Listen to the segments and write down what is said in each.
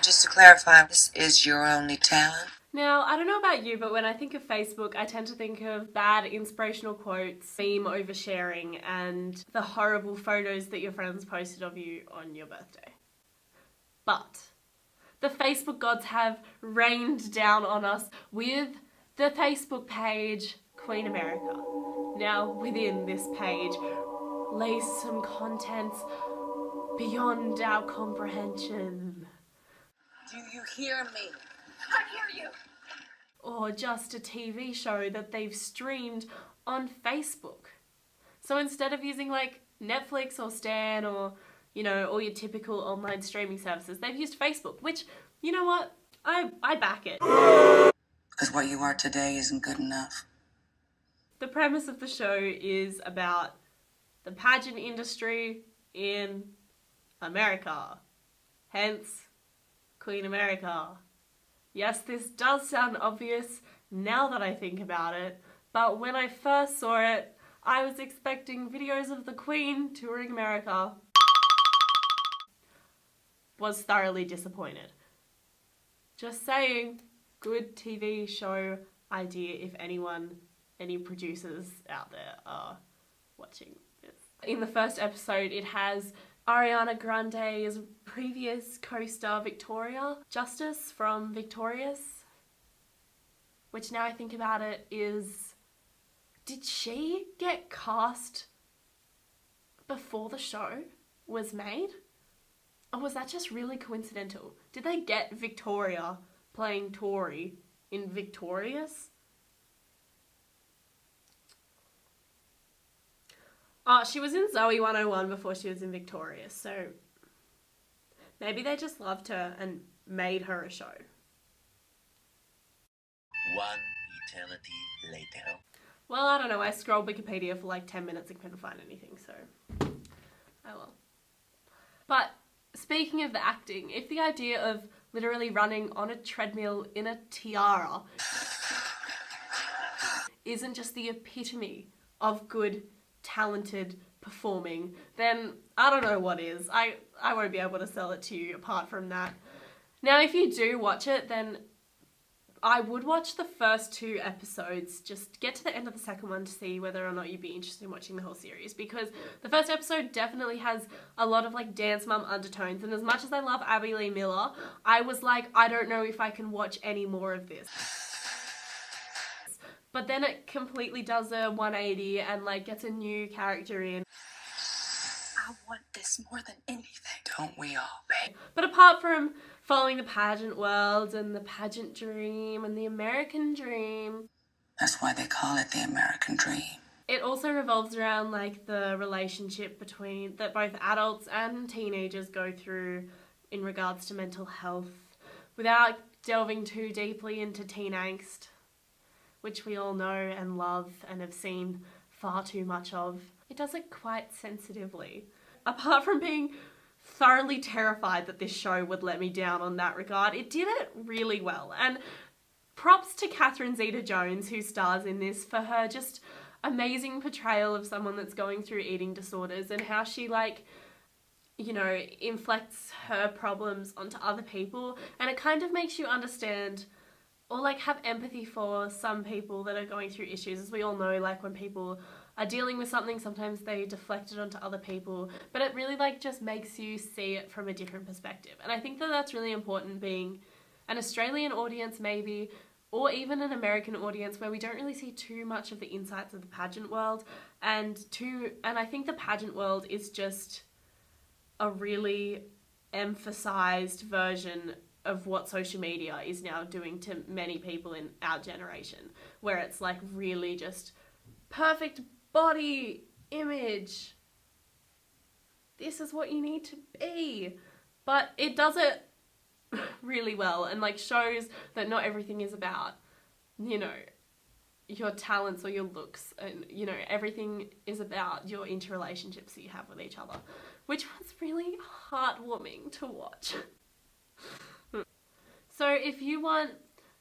Just to clarify, this is your only talent? Now, I don't know about you, but when I think of Facebook, I tend to think of bad inspirational quotes, meme oversharing, and the horrible photos that your friends posted of you on your birthday. But the Facebook gods have rained down on us with the Facebook page Queen America. Now, within this page lays some contents beyond our comprehension. Do you hear me? I hear you. Or just a TV show that they've streamed on Facebook. So instead of using like Netflix or Stan or, you know, all your typical online streaming services, they've used Facebook, which, you know what, I back it. Because what you are today isn't good enough. The premise of the show is about the pageant industry in America. Hence, Queen America. Yes, this does sound obvious now that I think about it, but when I first saw it, I was expecting videos of the Queen touring America. Was thoroughly disappointed. Just saying, good TV show idea if any producers out there are watching this. In the first episode, it has Ariana Grande's previous co-star Victoria Justice from Victorious, which now I think about it is, did she get cast before the show was made? Or was that just really coincidental? Did they get Victoria playing Tori in Victorious? Oh, she was in Zoe 101 before she was in Victorious, so maybe they just loved her and made her a show. One eternity later. Well, I don't know, I scrolled Wikipedia for like 10 minutes and couldn't find anything, so oh well. But speaking of the acting, if the idea of literally running on a treadmill in a tiara isn't just the epitome of good talented performing, then I don't know what is. I won't be able to sell it to you apart from that. Now, if you do watch it, then I would watch the first 2 episodes, just get to the end of the second one to see whether or not you'd be interested in watching the whole series, because the first episode definitely has a lot of like Dance Mum undertones, and as much as I love Abby Lee Miller, I was like, I don't know if I can watch any more of this. But then it completely does a 180 and like gets a new character in. I want this more than anything. Don't we all, babe? But apart from following the pageant world and the pageant dream and the American dream, That's why they call it the American dream. it also revolves around like the relationship between that both adults and teenagers go through in regards to mental health, without delving too deeply into teen angst, which we all know and love and have seen far too much of. It does it quite sensitively. Apart from being thoroughly terrified that this show would let me down on that regard, it did it really well. And props to Catherine Zeta-Jones, who stars in this, for her just amazing portrayal of someone that's going through eating disorders and how she like, you know, inflects her problems onto other people, and it kind of makes you understand or like have empathy for some people that are going through issues. As we all know, like when people are dealing with something, sometimes they deflect it onto other people, but it really like just makes you see it from a different perspective. And I think that that's really important, being an Australian audience maybe, or even an American audience where we don't really see too much of the insights of the pageant world. And I think the pageant world is just a really emphasized version of what social media is now doing to many people in our generation, where it's like really just perfect body image. This is what you need to be. But it does it really well, and like shows that not everything is about, you know, your talents or your looks, and you know, everything is about your interrelationships that you have with each other, which was really heartwarming to watch. So if you want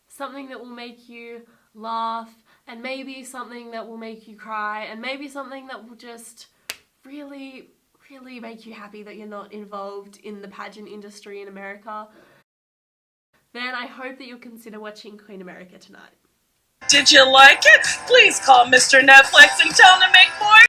something that will make you laugh, and maybe something that will make you cry, and maybe something that will just really, really make you happy that you're not involved in the pageant industry in America, then I hope that you'll consider watching Queen America tonight. Did you like it? Please call Mr. Netflix and tell him to make more